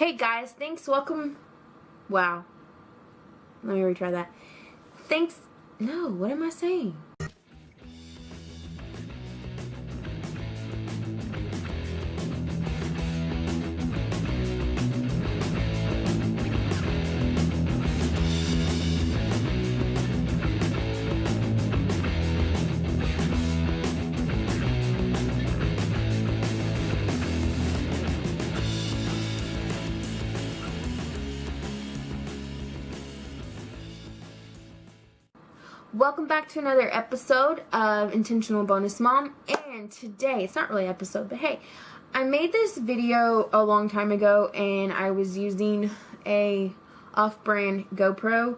Hey guys, thanks, welcome. Wow. Let me retry that. Thanks. No, what am I saying? Welcome back to another episode of Intentional Bonus Mom, and today, it's not really an episode, but hey, I made this video a long time ago and I was using a off-brand GoPro,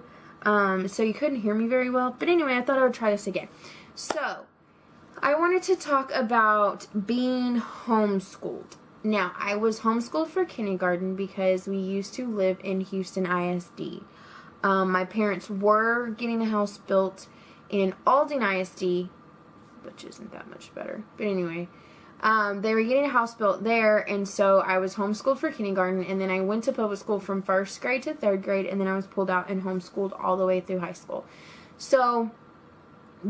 so you couldn't hear me very well, but anyway, I thought I would try this again. So, I wanted to talk about being homeschooled. Now, I was homeschooled for kindergarten because we used to live in Houston ISD. My parents were getting a house built in Aldine ISD, which isn't that much better. But anyway, they were getting a house built there, and so I was homeschooled for kindergarten, and then I went to public school from 1st grade to 3rd grade, and then I was pulled out and homeschooled all the way through high school. So,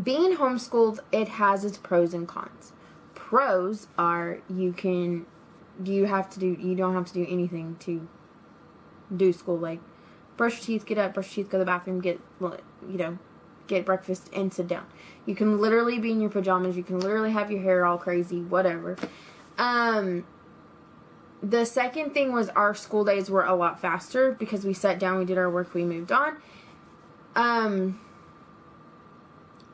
being homeschooled, it has its pros and cons. Pros are you don't have to do anything to do school, like brush your teeth, get up, brush your teeth, go to the bathroom, get breakfast, and sit down. You can literally be in your pajamas. You can literally have your hair all crazy, whatever. The second thing was our school days were a lot faster because we sat down, we did our work, we moved on. And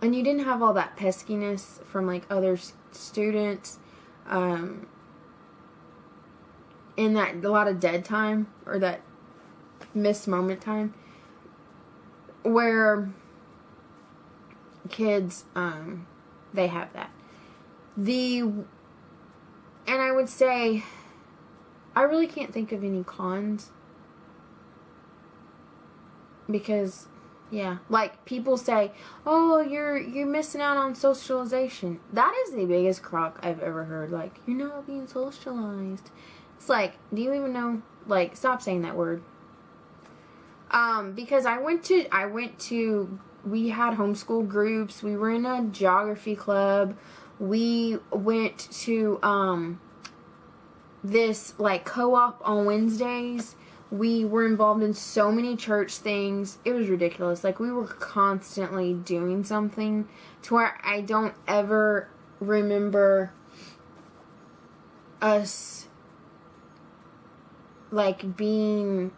you didn't have all that peskiness from like other students. And that a lot of dead time, or that missed moment time, where kids they have that. And I would say I really can't think of any cons, because like people say, oh, you're missing out on socialization. That is the biggest crock I've ever heard. Like, you're not being socialized. It's like, do you even know? Like, stop saying that word. Because we had homeschool groups. We were in a geography club. We went to, this, like, co-op on Wednesdays. We were involved in so many church things. It was ridiculous. Like, we were constantly doing something to where I don't ever remember us, like, being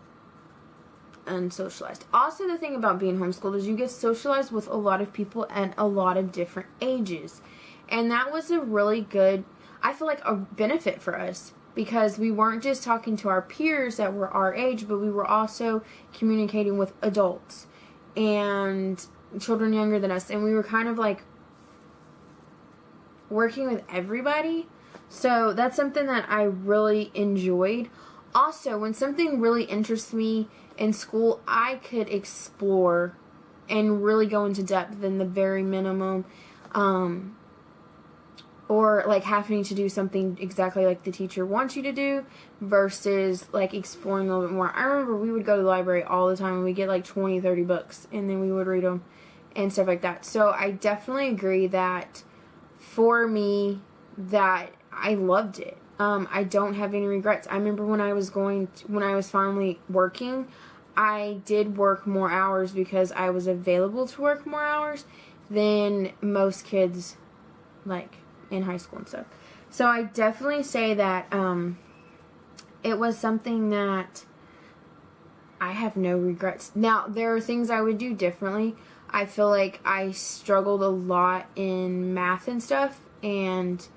unsocialized. Also, the thing about being homeschooled is you get socialized with a lot of people at a lot of different ages. And that was a really good, I feel like, a benefit for us, because we weren't just talking to our peers that were our age, but we were also communicating with adults and children younger than us. And we were kind of like working with everybody. So that's something that I really enjoyed. Also, when something really interests me in school, I could explore and really go into depth than the very minimum, or like having to do something exactly like the teacher wants you to do versus like exploring a little bit more. I remember we would go to the library all the time and we'd get like 20, 30 books and then we would read them and stuff like that. So I definitely agree that for me, that I loved it. I don't have any regrets. I remember when I was finally working, I did work more hours because I was available to work more hours than most kids, like, in high school and stuff. So I definitely say that it was something that I have no regrets. Now, there are things I would do differently. I feel like I struggled a lot in math and stuff, and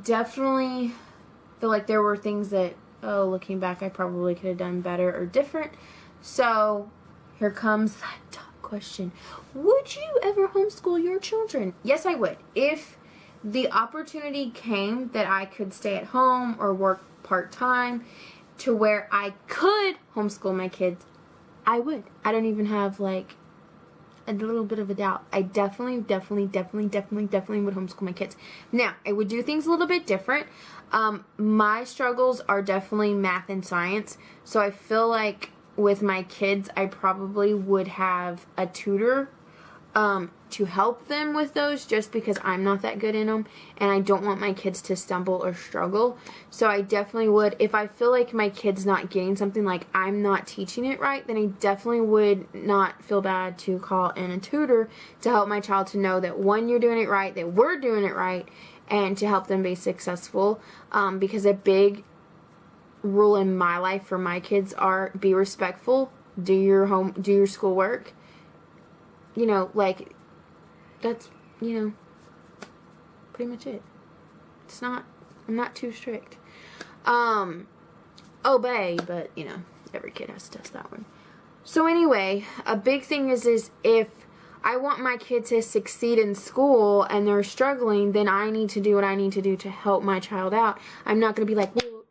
definitely feel like there were things that, looking back, I probably could have done better or different. So, here comes that top question. Would you ever homeschool your children? Yes, I would. If the opportunity came that I could stay at home or work part-time to where I could homeschool my kids, I would. I don't even have, like, a little bit of a doubt. I definitely would homeschool my kids. Now, I would do things a little bit different. My struggles are definitely math and science. So I feel like with my kids, I probably would have a tutor to help them with those, just because I'm not that good in them and I don't want my kids to stumble or struggle. So I definitely would, if I feel like my kid's not getting something, like I'm not teaching it right, then I definitely would not feel bad to call in a tutor to help my child to know that, one, you're doing it right, that we're doing it right, and to help them be successful. Because a big rule in my life for my kids are be respectful, do your schoolwork. You know, like, that's, you know, pretty much it. I'm not too strict. Obey, but, you know, every kid has to test that one. So anyway, a big thing is if I want my kid to succeed in school and they're struggling, then I need to do what I need to do to help my child out. I'm not going to be like, well,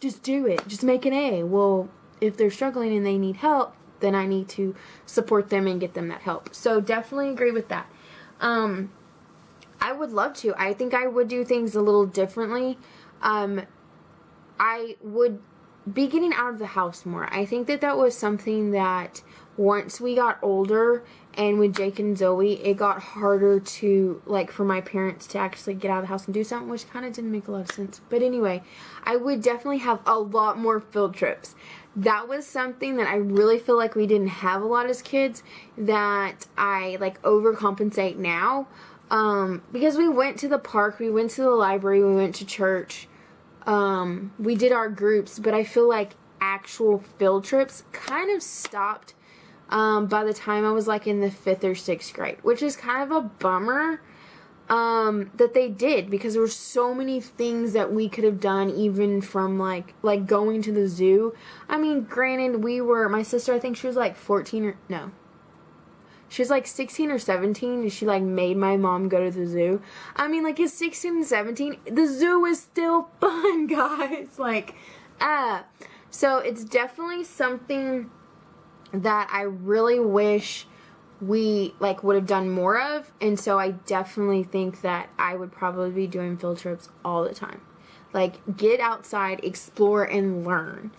just do it. Just make an A. Well, if they're struggling and they need help, then I need to support them and get them that help. So definitely agree with that. I would love to. I think I would do things a little differently. I would be getting out of the house more. I think that was something that once we got older and with Jake and Zoe, it got harder to, like, for my parents to actually get out of the house and do something, which kind of didn't make a lot of sense. But anyway, I would definitely have a lot more field trips. That was something that I really feel like we didn't have a lot as kids, that I, like, overcompensate now. Because we went to the park, we went to the library, we went to church, we did our groups, but I feel like actual field trips kind of stopped by the time I was like in the 5th or 6th grade, which is kind of a bummer that they did, because there were so many things that we could have done, even from like going to the zoo. I mean, granted, my sister, I think she was like 14 or no. She was like 16 or 17 and she like made my mom go to the zoo. I mean, like at 16 and 17, the zoo is still fun, guys. Like, so it's definitely something that I really wish we like would have done more of. And so I definitely think that I would probably be doing field trips all the time. Like, get outside, explore, and learn.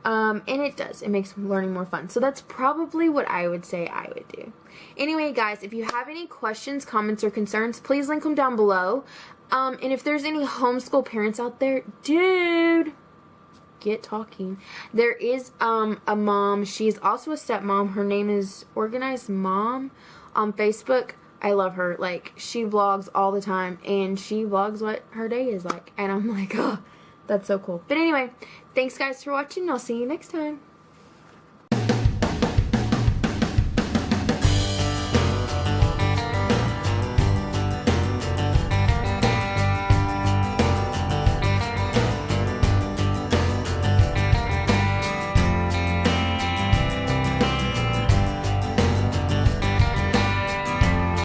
And it makes learning more fun. So that's probably what I would say I would do. Anyway, guys, if you have any questions, comments, or concerns, please link them down below. And if there's any homeschool parents out there, dude, get talking. There is a mom. She's also a stepmom. Her name is Organized Mom on Facebook. I love her. Like, she vlogs all the time, and she vlogs what her day is like. And I'm like, oh, that's so cool. But anyway, thanks guys for watching. I'll see you next time.